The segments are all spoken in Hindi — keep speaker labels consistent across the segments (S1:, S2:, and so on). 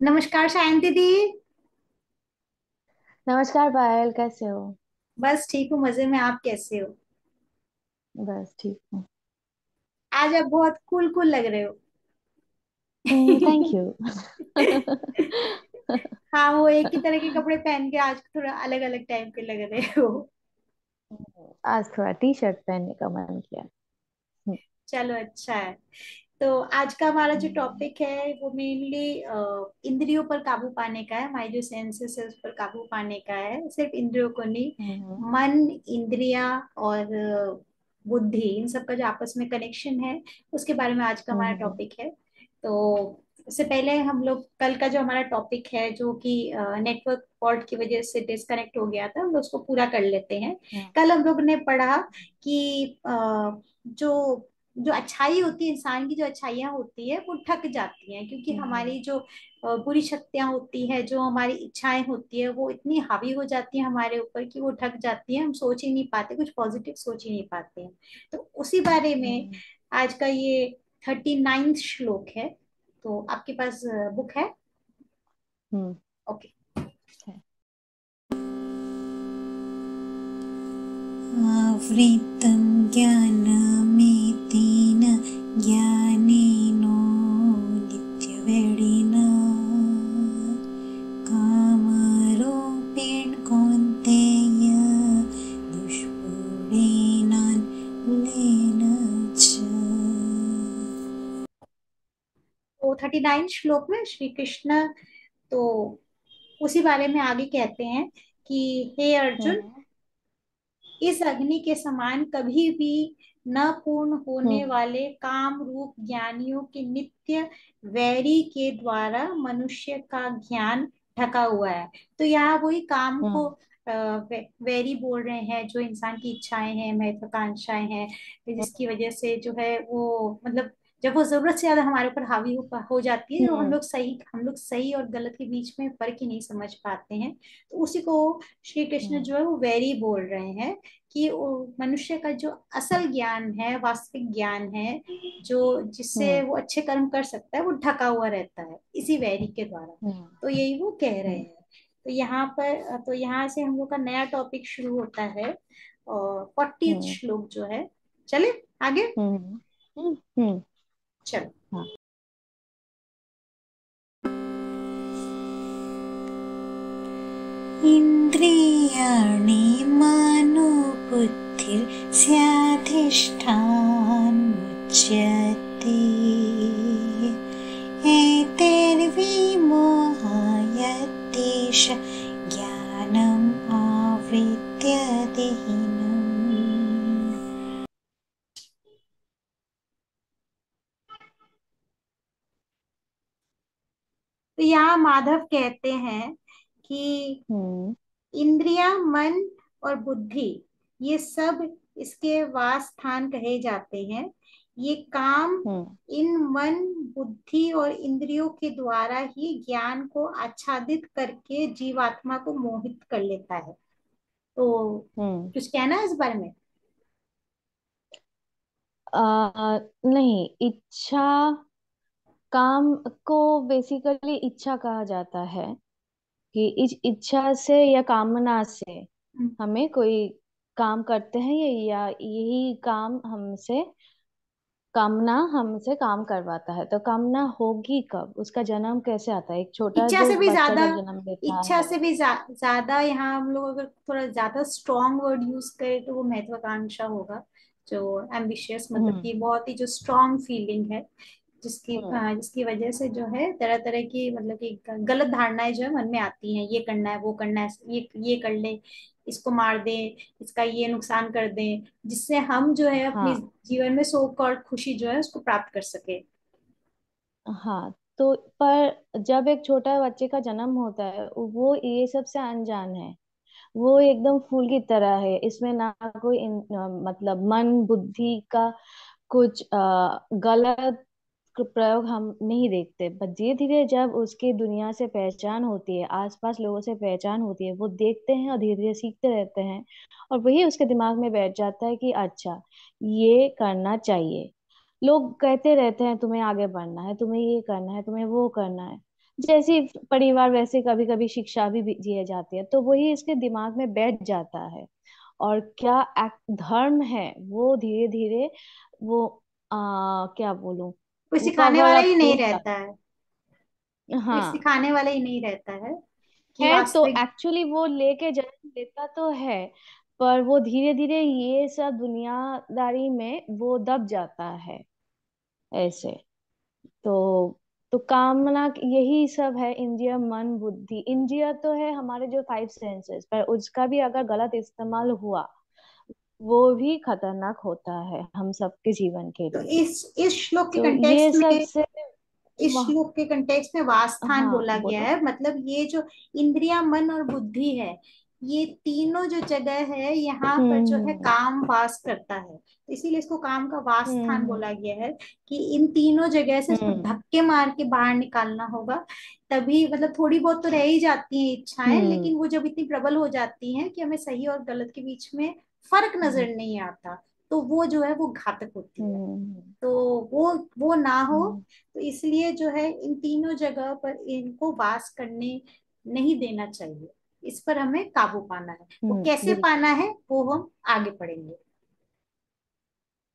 S1: नमस्कार सायन दीदी।
S2: नमस्कार पायल, कैसे हो?
S1: बस ठीक हूँ, मजे में। आप कैसे हो?
S2: बस ठीक हूँ।
S1: आज आप बहुत कूल कूल लग रहे हो।
S2: Thank you.
S1: हाँ, वो एक ही तरह के कपड़े पहन के आज थोड़ा अलग अलग टाइप के लग रहे हो।
S2: आज थोड़ा टी शर्ट पहनने का मन किया। हम्म,
S1: चलो, अच्छा है। तो आज का हमारा जो
S2: हम्म,
S1: टॉपिक है वो मेनली इंद्रियों पर काबू पाने का है। हमारी जो सेंसेस है उस पर काबू पाने का है, सिर्फ इंद्रियों को नहीं।
S2: हम्म,
S1: मन, इंद्रिया और बुद्धि, इन सब का जो आपस में कनेक्शन है उसके बारे में आज का हमारा
S2: हम्म,
S1: टॉपिक है। तो इससे पहले हम लोग कल का जो हमारा टॉपिक है, जो कि नेटवर्क फॉल्ट की वजह से डिस्कनेक्ट हो गया था, हम लोग उसको पूरा कर लेते हैं।
S2: हम्म,
S1: कल हम लोग ने पढ़ा कि जो जो अच्छाई होती है, इंसान की जो अच्छाइयाँ होती है वो ठक जाती हैं, क्योंकि
S2: हम्म,
S1: हमारी जो बुरी शक्तियां होती है, जो हमारी इच्छाएं होती है, वो इतनी हावी हो जाती है हमारे ऊपर कि वो ठक जाती है। हम सोच ही नहीं पाते, कुछ पॉजिटिव सोच ही नहीं पाते हैं। तो उसी बारे में
S2: हम्म,
S1: आज का ये 39वां श्लोक है। तो आपके पास बुक है?
S2: हम्म,
S1: ओके।
S2: है।
S1: आवृतं ज्ञानमेतेन ज्ञानेनो नित्यवेदिना कामरूपेण कौन्तेय दुष्पूरेणान्लेन च। तो 39 श्लोक में श्री कृष्ण तो उसी बारे में आगे कहते हैं कि हे अर्जुन,
S2: हम्म,
S1: इस अग्नि के समान कभी भी न पूर्ण होने
S2: हम्म,
S1: वाले काम रूप ज्ञानियों के नित्य वैरी के द्वारा मनुष्य का ज्ञान ढका हुआ है। तो यहाँ वही काम को
S2: हम्म,
S1: वैरी बोल रहे हैं, जो इंसान की इच्छाएं हैं, महत्वाकांक्षाएं हैं, जिसकी वजह से जो है वो मतलब जब वो जरूरत से ज्यादा हमारे ऊपर हावी हो जाती है, तो
S2: हम्म,
S1: हम लोग सही और गलत के बीच में फर्क ही नहीं समझ पाते हैं। तो उसी को श्री कृष्ण
S2: हम्म,
S1: जो है वो वैरी बोल रहे हैं कि वो मनुष्य का जो असल ज्ञान है, वास्तविक ज्ञान है, जो जिससे
S2: हम्म,
S1: वो अच्छे कर्म कर सकता है, वो ढका हुआ रहता है इसी वैरी के द्वारा।
S2: हम्म,
S1: तो यही वो कह रहे
S2: हम्म,
S1: हैं। तो यहाँ से हम लोग का नया टॉपिक शुरू होता है, और 40वां
S2: हम्म,
S1: श्लोक जो है। चले आगे।
S2: हम्म, हम्म, हम्म,
S1: चलो।
S2: हाँ।
S1: इन्द्रियाणि मनोबुद्धिर् स्याधिष्ठानमुच्यते। एतैर्विमोहायतेष ज्ञानम् आवृत्य देहिनम्। तो यहाँ माधव कहते हैं कि
S2: हम्म,
S1: इंद्रियां, मन और बुद्धि, ये सब इसके वास स्थान कहे जाते हैं। ये काम
S2: हम्म,
S1: इन मन, बुद्धि और इंद्रियों के द्वारा ही ज्ञान को आच्छादित करके जीवात्मा को मोहित कर लेता है। तो
S2: हम्म।
S1: कुछ कहना है इस बारे में?
S2: नहीं, इच्छा, काम को बेसिकली इच्छा कहा जाता है कि इस इच्छा से या कामना से
S1: हम्म।
S2: हमें कोई काम करते हैं या यही काम हमसे, कामना हमसे काम करवाता है। तो कामना होगी कब, उसका जन्म कैसे आता है? एक छोटा
S1: इच्छा
S2: जो
S1: से भी
S2: बच्चा
S1: ज्यादा,
S2: जब जन्म लेता
S1: इच्छा
S2: है।
S1: से भी ज्यादा यहाँ हम लोग अगर थोड़ा ज्यादा स्ट्रॉन्ग वर्ड यूज करें तो वो महत्वाकांक्षा होगा। जो एम्बिशियस, मतलब
S2: हम्म,
S1: कि बहुत ही जो स्ट्रॉन्ग फीलिंग है,
S2: हम्म,
S1: जिसकी वजह से जो है तरह तरह की, मतलब कि गलत धारणाएं जो है मन में आती हैं। ये करना है, वो करना है, ये कर ले, इसको मार दें, इसका ये नुकसान कर दें, जिससे हम जो है अपनी
S2: हाँ,
S1: जीवन में सुख और खुशी जो है उसको प्राप्त कर सके।
S2: हाँ। तो पर जब एक छोटा बच्चे का जन्म होता है, वो ये सब से अनजान है। वो एकदम फूल की तरह है, इसमें ना कोई मतलब मन बुद्धि का कुछ गलत प्रयोग हम नहीं देखते। पर धीरे धीरे जब उसकी दुनिया से पहचान होती है, आसपास लोगों से पहचान होती है, वो देखते हैं और धीरे धीरे सीखते रहते हैं। और वही उसके दिमाग में बैठ जाता है कि अच्छा, ये करना चाहिए। लोग कहते रहते हैं तुम्हें आगे बढ़ना है, तुम्हें ये करना है, तुम्हें वो करना है। जैसी परिवार वैसे कभी कभी शिक्षा भी दिए जाती है, तो वही इसके दिमाग में बैठ जाता है। और क्या धर्म है वो धीरे धीरे वो क्या बोलूं,
S1: कोई
S2: वो
S1: सिखाने
S2: कवर
S1: वाला
S2: अप
S1: ही नहीं
S2: हो
S1: रहता
S2: जाता।
S1: है। कोई
S2: हाँ
S1: सिखाने वाला ही नहीं रहता है कि
S2: है, तो
S1: वास्तविक।
S2: एक्चुअली वो लेके जन्म लेता तो है, पर वो धीरे धीरे ये सब दुनियादारी में वो दब जाता है ऐसे। तो कामना यही सब है, इंद्रिय मन बुद्धि। इंद्रिय तो है हमारे जो फाइव सेंसेस, पर उसका भी अगर गलत इस्तेमाल हुआ वो भी खतरनाक होता है हम सबके जीवन के
S1: तो
S2: लिए।
S1: इस श्लोक के
S2: तो ये
S1: कंटेक्स्ट
S2: सब
S1: में,
S2: से
S1: इस
S2: वह,
S1: श्लोक के कंटेक्स्ट में वासस्थान
S2: हाँ
S1: बोला गया
S2: बोलो।
S1: है, मतलब ये जो इंद्रिया मन और बुद्धि है, ये तीनों जो जगह है यहाँ पर जो है
S2: हम्म
S1: काम वास करता है, तो इसीलिए इसको काम का वास स्थान
S2: हम्म
S1: बोला गया है। कि इन तीनों जगह से इसको
S2: हम्म
S1: धक्के मार के बाहर निकालना होगा, तभी मतलब थोड़ी बहुत तो रह ही जाती हैं इच्छाएं,
S2: हम्म
S1: लेकिन वो जब इतनी प्रबल हो जाती हैं कि हमें सही और गलत के बीच में फर्क
S2: हम्म
S1: नजर नहीं आता, तो वो जो है वो घातक होती है।
S2: हम्म
S1: तो वो ना हो,
S2: हम्म
S1: तो इसलिए जो है इन तीनों जगह पर इनको वास करने नहीं देना चाहिए। इस पर हमें काबू पाना है। वो कैसे
S2: बिल्कुल।
S1: पाना है वो हम आगे पढ़ेंगे।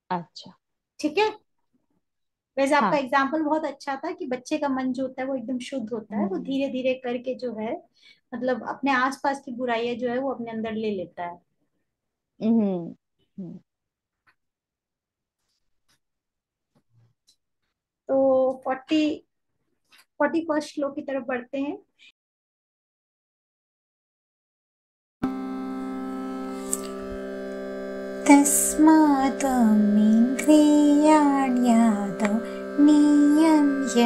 S2: अच्छा।
S1: ठीक है। वैसे आपका
S2: हाँ।
S1: एग्जाम्पल बहुत अच्छा था कि बच्चे का मन जो होता है वो एकदम शुद्ध होता है, वो
S2: हम्म
S1: धीरे धीरे करके जो है मतलब अपने आसपास की बुराइयां जो है वो अपने अंदर ले लेता है।
S2: हम्म हम्म,
S1: तो 41st श्लोक की तरफ बढ़ते हैं। तस्मात्त्वमिन्द्रियाण्यादौ नियम्य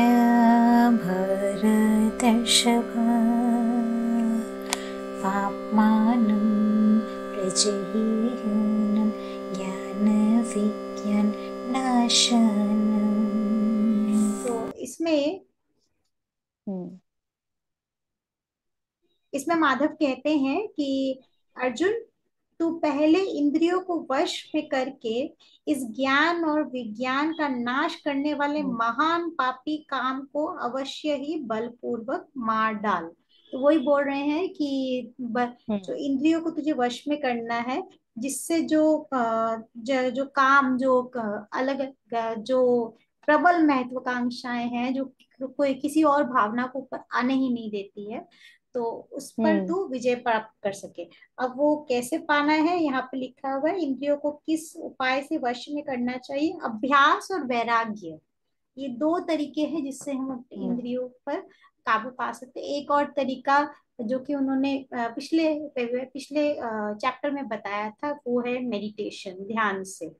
S1: भरतर्षभ पाप्मानं प्रजहीह्यनं ज्ञानविज्ञाननाशनम्। तो
S2: हम्म
S1: इसमें माधव कहते हैं कि अर्जुन, तू पहले इंद्रियों को वश में करके इस ज्ञान और विज्ञान का नाश करने वाले
S2: हम्म
S1: महान पापी काम को अवश्य ही बलपूर्वक मार डाल। तो वही बोल रहे हैं कि जो
S2: हम्म
S1: इंद्रियों को तुझे वश में करना है, जिससे जो काम जो अलग जो प्रबल महत्वाकांक्षाएं हैं जो कोई किसी और भावना को ऊपर आने ही नहीं देती है, तो उस पर
S2: हम्म
S1: तू विजय प्राप्त कर सके। अब वो कैसे पाना है, यहाँ पे लिखा हुआ है इंद्रियों को किस उपाय से वश में करना चाहिए। अभ्यास और वैराग्य, ये दो तरीके हैं जिससे हम अपने
S2: हम्म
S1: इंद्रियों पर काबू पा सकते हैं। एक और तरीका जो कि उन्होंने पिछले पिछले चैप्टर में बताया था वो है मेडिटेशन, ध्यान से।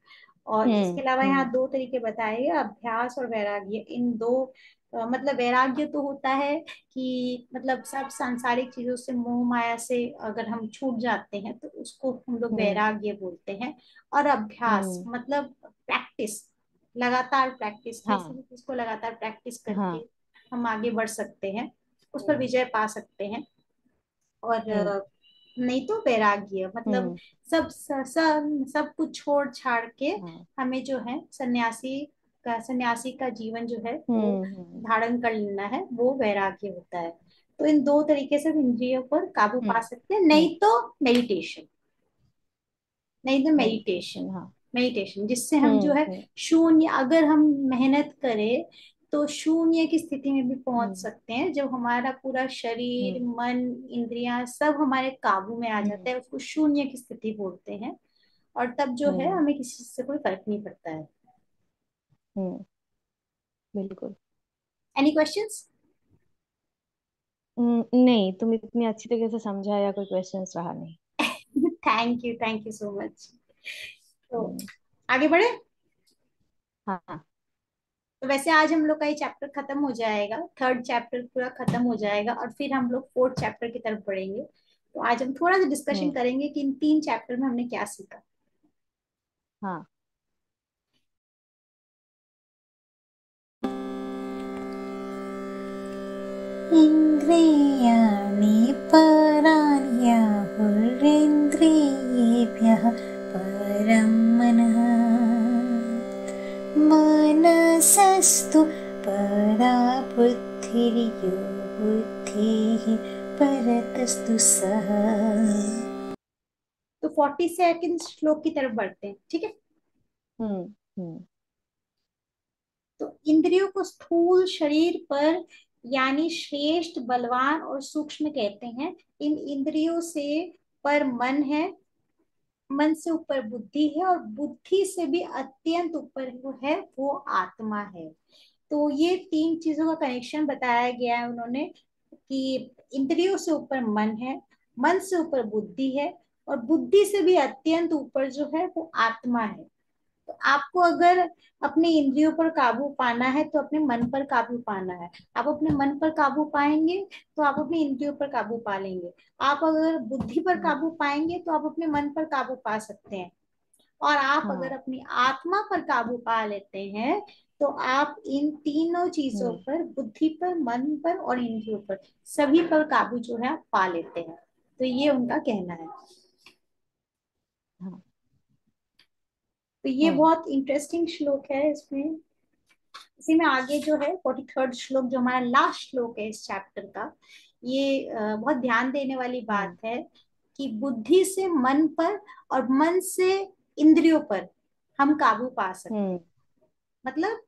S1: और इसके अलावा यहाँ
S2: हम्म
S1: दो तरीके बताए गए, अभ्यास और वैराग्य। इन दो मतलब वैराग्य तो होता है कि मतलब सब सांसारिक चीजों से मोह माया से अगर हम छूट जाते हैं तो उसको हम लोग
S2: हम्म
S1: वैराग्य बोलते हैं। और अभ्यास
S2: हम्म
S1: मतलब प्रैक्टिस, लगातार प्रैक्टिस, किसी भी
S2: हाँ
S1: चीज को लगातार प्रैक्टिस करके
S2: हाँ
S1: हम आगे बढ़ सकते हैं, उस पर
S2: हम्म
S1: विजय पा सकते हैं। और
S2: हम्म
S1: नहीं तो वैराग्य मतलब
S2: हम्म
S1: सब कुछ छोड़ छाड़ के
S2: हाँ
S1: हमें जो है सन्यासी का जीवन जो है वो
S2: हम्म
S1: धारण कर लेना है, वो वैराग्य होता है। तो इन दो तरीके से हम इंद्रियों पर काबू
S2: हम्म
S1: पा सकते हैं।
S2: हम्म
S1: मेडिटेशन नहीं तो मेडिटेशन,
S2: मेडिटेशन। हाँ।
S1: मेडिटेशन जिससे हम जो है
S2: हम्म
S1: शून्य, अगर हम मेहनत करें तो शून्य की स्थिति में भी पहुंच
S2: हम्म
S1: सकते हैं, जब हमारा पूरा शरीर
S2: हम्म
S1: मन इंद्रियां सब हमारे काबू में आ जाता
S2: हम्म
S1: है, उसको शून्य की स्थिति बोलते हैं। और तब जो है
S2: हम्म
S1: हमें किसी चीज से कोई फर्क नहीं पड़ता है।
S2: हम्म, बिल्कुल।
S1: Any questions?
S2: नहीं, तुम इतनी अच्छी तरीके से समझा, या कोई क्वेश्चंस रहा नहीं।
S1: Thank you so much. तो
S2: हम्म,
S1: आगे बढ़े।
S2: हाँ।
S1: तो वैसे आज हम लोग का ये चैप्टर खत्म हो जाएगा, थर्ड चैप्टर पूरा खत्म हो जाएगा और फिर हम लोग फोर्थ चैप्टर की तरफ बढ़ेंगे। तो आज हम थोड़ा सा डिस्कशन
S2: हम्म,
S1: करेंगे कि इन तीन चैप्टर में हमने क्या सीखा।
S2: हाँ।
S1: इन्द्रियाणि पराण्याहुरिन्द्रियेभ्यः परं मनः, मनसस्तु परा बुद्धिर्यो बुद्धिः परतस्तु सः। तो 42 श्लोक की तरफ बढ़ते हैं, ठीक है।
S2: हम्म। हम्म।
S1: तो इंद्रियों को स्थूल शरीर पर यानी श्रेष्ठ, बलवान और सूक्ष्म कहते हैं। इन इंद्रियों से पर मन है, मन से ऊपर बुद्धि है, और बुद्धि से भी अत्यंत ऊपर जो है वो आत्मा है। तो ये तीन चीजों का कनेक्शन बताया गया है उन्होंने, कि इंद्रियों से ऊपर मन है, मन से ऊपर बुद्धि है, और बुद्धि से भी अत्यंत ऊपर जो है वो आत्मा है। तो आपको अगर अपने इंद्रियों पर काबू पाना है तो अपने मन पर काबू पाना है। आप अपने मन पर काबू पाएंगे तो आप अपने इंद्रियों पर काबू पा लेंगे। आप अगर बुद्धि पर
S2: हम्म।
S1: काबू पाएंगे तो आप अपने मन पर काबू पा सकते हैं। और आप अगर
S2: हाँ।
S1: अपनी आत्मा पर काबू पा लेते हैं तो आप इन तीनों चीजों
S2: हम्म।
S1: पर, बुद्धि पर, मन पर और इंद्रियों पर, सभी पर काबू जो है आप पा लेते हैं। तो ये उनका कहना है।
S2: हाँ।
S1: तो ये
S2: हम्म।
S1: बहुत इंटरेस्टिंग श्लोक है। इसमें इसी में आगे जो है 43rd श्लोक, जो हमारा लास्ट श्लोक है इस चैप्टर का, ये बहुत ध्यान देने वाली बात
S2: हम्म।
S1: है कि बुद्धि से मन पर और मन से इंद्रियों पर हम काबू पा सकते
S2: हम्म।
S1: हैं। मतलब
S2: हाँ।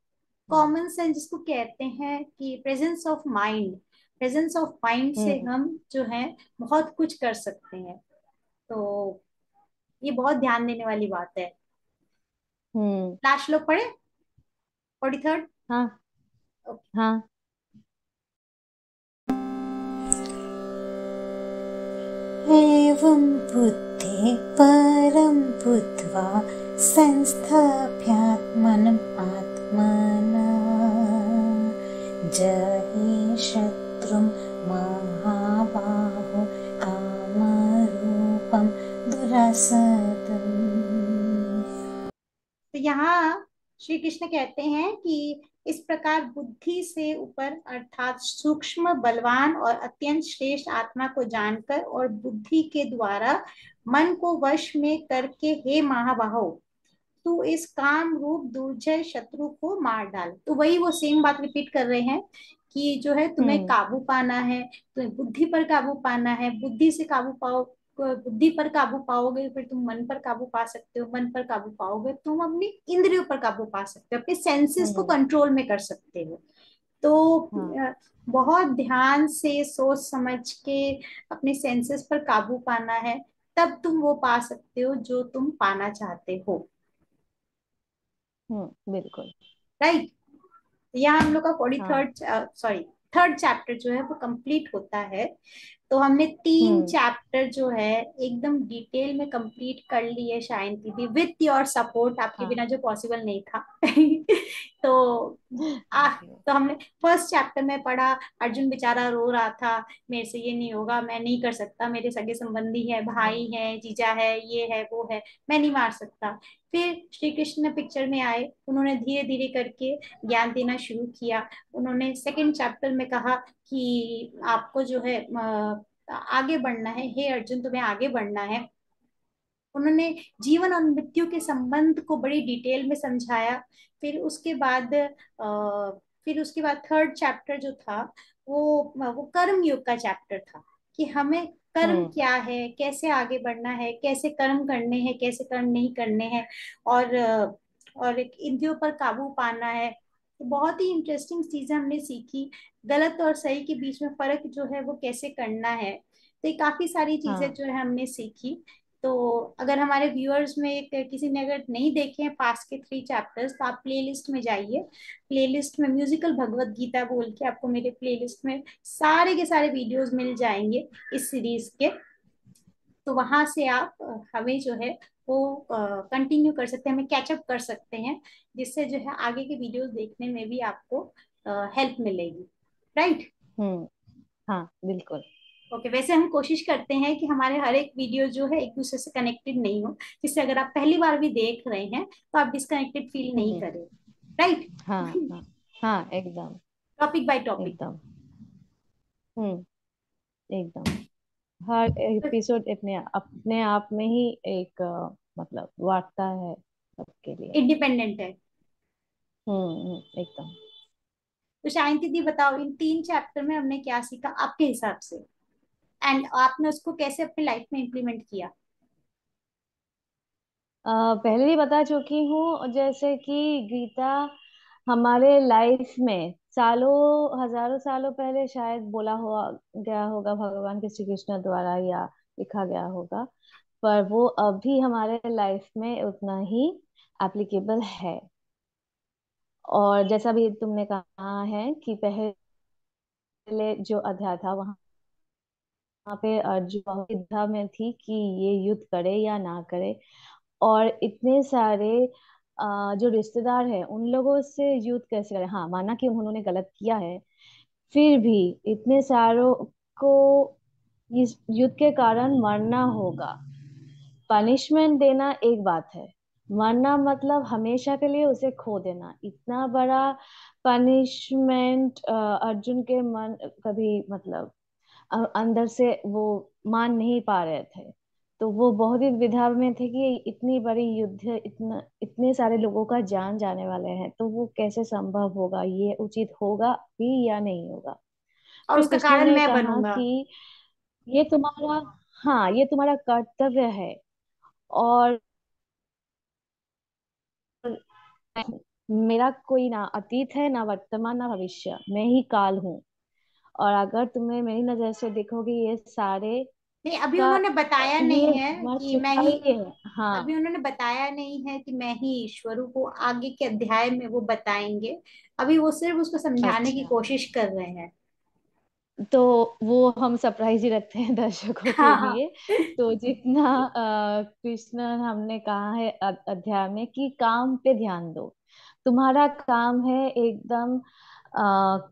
S1: कॉमन सेंस जिसको कहते हैं, कि presence of mind, presence of mind से
S2: हम्म।
S1: हम जो है बहुत कुछ कर सकते हैं। तो ये बहुत ध्यान देने वाली बात है।
S2: हम्म।
S1: लास्ट श्लोक पढ़े, 43rd।
S2: हाँ। हाँ।
S1: एवं बुद्धे परं बुद्ध्वा संस्थाप्यात्मनम् आत्मना जहि शत्रुं महाबाहो कामरूपं दुरासदम्। तो यहाँ श्री कृष्ण कहते हैं कि इस प्रकार बुद्धि से ऊपर अर्थात सूक्ष्म, बलवान और अत्यंत श्रेष्ठ आत्मा को जानकर और बुद्धि के द्वारा मन को वश में करके, हे महाबाहो, तू इस काम रूप दुर्जय शत्रु को मार डाल। तो वही वो सेम बात रिपीट कर रहे हैं कि जो है तुम्हें
S2: हम्म।
S1: काबू पाना है, तुम्हें बुद्धि पर काबू पाना है। बुद्धि से काबू पाओ, बुद्धि पर काबू पाओगे फिर तुम मन पर काबू पा सकते हो, मन पर काबू पाओगे तुम अपनी इंद्रियों पर काबू पा सकते हो, अपने सेंसेस को
S2: हम्म।
S1: कंट्रोल में कर सकते हो। तो
S2: हाँ।
S1: बहुत ध्यान से सोच समझ के अपने सेंसेस पर काबू पाना है, तब तुम वो पा सकते हो जो तुम पाना चाहते हो।
S2: बिल्कुल।
S1: राइट। यहाँ हम लोग का फोर्टी
S2: हाँ।
S1: थर्ड सॉरी थर्ड चैप्टर जो है वो कंप्लीट होता है। तो हमने 3
S2: हम्म।
S1: चैप्टर जो है एकदम डिटेल में कंप्लीट कर लिए शायद दीदी, विथ योर सपोर्ट, आपके
S2: हाँ।
S1: बिना जो पॉसिबल नहीं था। तो
S2: थैंक यू।
S1: तो हमने फर्स्ट चैप्टर में पढ़ा, अर्जुन बेचारा रो रहा था, मेरे से ये नहीं होगा, मैं नहीं कर सकता, मेरे सगे संबंधी है, भाई
S2: हम्म।
S1: है, जीजा है, ये है वो है, मैं नहीं मार सकता। फिर श्री कृष्ण पिक्चर में आए, उन्होंने धीरे धीरे करके ज्ञान देना शुरू किया। उन्होंने सेकंड चैप्टर में कहा कि आपको जो है आगे बढ़ना है, हे अर्जुन तुम्हें आगे बढ़ना है। उन्होंने जीवन और मृत्यु के संबंध को बड़ी डिटेल में समझाया। फिर उसके बाद थर्ड चैप्टर जो था वो कर्म योग का चैप्टर था, कि हमें कर्म
S2: हम्म।
S1: क्या है, कैसे आगे बढ़ना है, कैसे कर्म करने हैं, कैसे कर्म नहीं करने हैं, और एक इंद्रियों पर काबू पाना है। तो बहुत ही इंटरेस्टिंग चीजें हमने सीखी। गलत और सही के बीच में फर्क जो है वो कैसे करना है, तो ये काफी सारी चीजें
S2: हाँ।
S1: जो है हमने सीखी। तो अगर हमारे व्यूअर्स में किसी ने अगर नहीं देखे हैं पास के 3 चैप्टर्स, तो आप प्लेलिस्ट में जाइए। प्लेलिस्ट में म्यूजिकल भगवत गीता बोल के आपको मेरे प्लेलिस्ट में सारे के सारे वीडियोस मिल जाएंगे इस सीरीज के। तो वहां से आप हमें जो है वो कंटिन्यू कर सकते हैं, हमें कैचअप कर सकते हैं, जिससे जो है आगे के वीडियोस देखने में भी आपको हेल्प मिलेगी। राइट।
S2: हम्म। हाँ, बिल्कुल।
S1: ओके, वैसे हम कोशिश करते हैं कि हमारे हर एक वीडियो जो है एक दूसरे से कनेक्टेड नहीं हो, जिससे अगर आप पहली बार भी देख रहे हैं तो आप डिस्कनेक्टेड फील नहीं
S2: हम्म।
S1: करें। राइट।
S2: हाँ। हाँ। हाँ, एकदम।
S1: Topic by topic.
S2: एकदम। हम्म। एकदम। हर एपिसोड अपने अपने आप में ही एक मतलब वार्ता है सबके लिए।
S1: इंडिपेंडेंट है।
S2: एकदम।
S1: तो शांति दी बताओ, इन 3 चैप्टर में हमने क्या सीखा आपके हिसाब से, एंड आपने उसको कैसे अपनी लाइफ में इम्प्लीमेंट किया?
S2: पहले ही बता चुकी हूँ, जैसे कि गीता हमारे लाइफ में सालों हजारों सालों पहले शायद बोला हुआ गया होगा भगवान के श्री कृष्ण द्वारा, या लिखा गया होगा, पर वो अभी हमारे लाइफ में उतना ही एप्लीकेबल है। और जैसा भी तुमने कहा है कि पहले जो अध्याय था वहां पे अर्जुन बहुत दुविधा में थी कि ये युद्ध करे या ना करे, और इतने सारे जो रिश्तेदार हैं उन लोगों से युद्ध कैसे करें। हाँ, माना कि उन्होंने गलत किया है, फिर भी इतने सारों को इस युद्ध के कारण मरना होगा। पनिशमेंट देना एक बात है, मरना मतलब हमेशा के लिए उसे खो देना, इतना बड़ा पनिशमेंट अर्जुन के मन कभी मतलब अंदर से वो मान नहीं पा रहे थे। तो वो बहुत ही विधा में थे कि इतनी बड़ी युद्ध, इतने सारे लोगों का जान जाने वाले हैं, तो वो कैसे संभव होगा, ये उचित होगा भी या नहीं होगा।
S1: और
S2: फिर
S1: उसका
S2: कृष्ण
S1: कारण
S2: ने
S1: मैं
S2: कहा
S1: बनूंगा।
S2: कि ये तुम्हारा, हाँ, ये तुम्हारा कर्तव्य है। और मेरा कोई ना अतीत है, ना वर्तमान, ना भविष्य, मैं ही काल हूँ। और अगर तुम्हें मेरी नजर से देखोगे, ये सारे
S1: नहीं, अभी
S2: का
S1: उन्होंने बताया
S2: ये
S1: नहीं है
S2: मर
S1: कि मैं
S2: चुका
S1: ही,
S2: ही है।
S1: अभी
S2: हाँ।
S1: उन्होंने बताया नहीं है कि मैं ही ईश्वर हूँ, वो आगे के अध्याय में वो बताएंगे। अभी वो सिर्फ उसको समझाने की
S2: अच्छा,
S1: कोशिश कर रहे हैं।
S2: तो वो हम सरप्राइज ही रखते हैं दर्शकों के
S1: हाँ।
S2: लिए। तो जितना कृष्ण हमने कहा है अध्याय में कि काम पे ध्यान दो, तुम्हारा काम है एकदम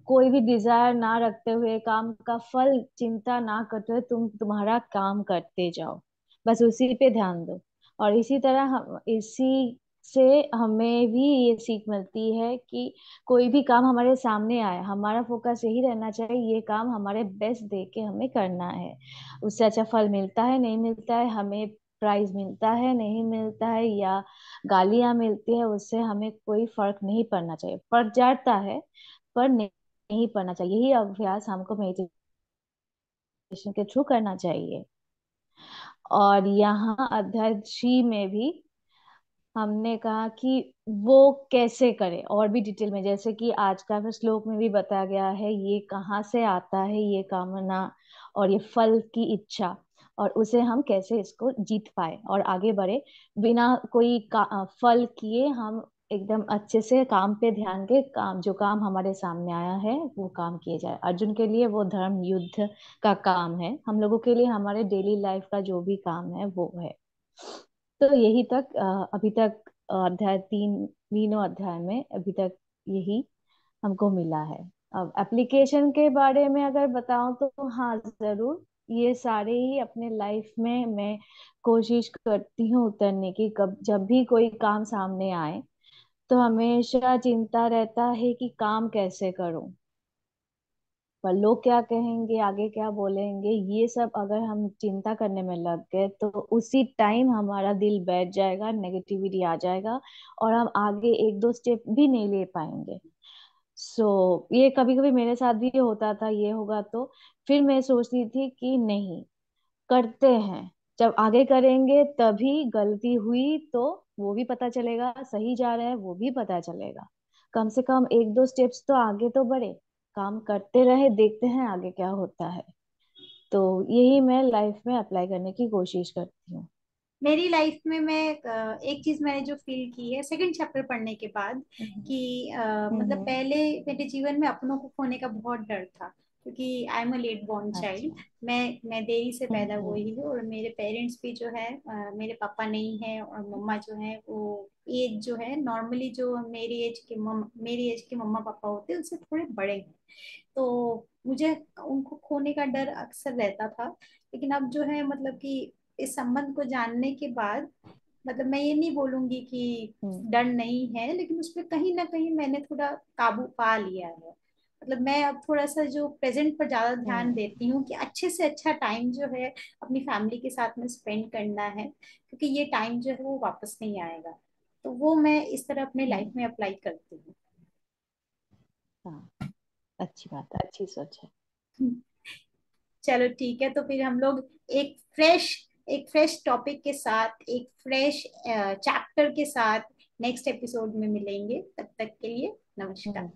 S2: कोई भी डिजायर ना रखते हुए, काम का फल चिंता ना करते हुए तुम तुम्हारा काम करते जाओ, बस उसी पे ध्यान दो। और इसी तरह हम इसी से हमें भी ये सीख मिलती है कि कोई भी काम हमारे सामने आए, हमारा फोकस यही रहना चाहिए, ये काम हमारे बेस्ट दे के हमें करना है। उससे अच्छा फल मिलता है नहीं मिलता है, हमें प्राइज मिलता है नहीं मिलता है, या गालियां मिलती है, उससे हमें कोई फर्क नहीं पड़ना चाहिए। पड़ जाता है पर नहीं पड़ना चाहिए। यही अभ्यास हमको मेडिटेशन के थ्रू करना चाहिए। और यहाँ अध्याय 3 में भी हमने कहा कि वो कैसे करे और भी डिटेल में, जैसे कि आज का भी श्लोक में भी बताया गया है, ये कहाँ से आता है, ये कामना और ये फल की इच्छा, और उसे हम कैसे इसको जीत पाए और आगे बढ़े, बिना कोई फल किए हम एकदम अच्छे से काम पे ध्यान के, काम जो काम हमारे सामने आया है वो काम किए जाए। अर्जुन के लिए वो धर्म युद्ध का काम है, हम लोगों के लिए हमारे डेली लाइफ का जो भी काम है वो है। तो यही तक अभी तक अध्याय 3, तीनों अध्याय में अभी तक यही हमको मिला है। अब एप्लीकेशन के बारे में अगर बताऊं तो हाँ, जरूर, ये सारे ही अपने लाइफ में मैं कोशिश करती हूँ उतरने की। कब जब भी कोई काम सामने आए तो हमेशा चिंता रहता है कि काम कैसे करूं, पर लोग क्या कहेंगे, आगे क्या बोलेंगे, ये सब अगर हम चिंता करने में लग गए तो उसी टाइम हमारा दिल बैठ जाएगा, नेगेटिविटी आ जाएगा, और हम आगे एक दो स्टेप भी नहीं ले पाएंगे। ये कभी कभी मेरे साथ भी होता था, ये होगा तो फिर मैं सोचती थी कि नहीं, करते हैं, जब आगे करेंगे तभी, गलती हुई तो वो भी पता चलेगा, सही जा रहा है वो भी पता चलेगा, कम से कम एक दो स्टेप्स तो आगे तो बढ़े, काम करते रहे, देखते हैं आगे क्या होता है। तो यही मैं लाइफ में अप्लाई करने की कोशिश करती हूँ।
S1: मेरी लाइफ में मैं एक चीज मैंने जो फील की है सेकंड चैप्टर पढ़ने के बाद,
S2: हम्म।
S1: कि मतलब
S2: हम्म।
S1: पहले मेरे जीवन में अपनों को खोने का बहुत डर था, क्योंकि I am a late born child.
S2: अच्छा।
S1: मैं देरी से पैदा
S2: हम्म।
S1: हुई हूँ, और मेरे पेरेंट्स भी जो है, मेरे पापा नहीं है, और मम्मा जो है वो एज जो है नॉर्मली जो मेरी एज के मम्मा पापा होते हैं उससे थोड़े बड़े हैं। तो मुझे उनको खोने का डर अक्सर रहता था। लेकिन अब जो है मतलब कि इस संबंध को जानने के बाद, मतलब मैं ये नहीं बोलूंगी कि
S2: हम्म।
S1: डर नहीं है, लेकिन उसमें कहीं ना कहीं मैंने थोड़ा काबू पा लिया है। मतलब मैं अब थोड़ा सा जो प्रेजेंट पर ज्यादा ध्यान
S2: हम्म।
S1: देती हूँ कि अच्छे से अच्छा टाइम जो है अपनी फैमिली के साथ में स्पेंड करना है, क्योंकि ये टाइम जो है वो वापस नहीं आएगा। तो वो मैं इस तरह अपने लाइफ
S2: हम्म।
S1: में अप्लाई करती हूँ।
S2: हाँ, अच्छी बात है, अच्छी सोच है।
S1: चलो ठीक है, तो फिर हम लोग एक फ्रेश एक फ्रेश टॉपिक के साथ, एक फ्रेश चैप्टर के साथ नेक्स्ट एपिसोड में मिलेंगे। तब तक के लिए नमस्कार।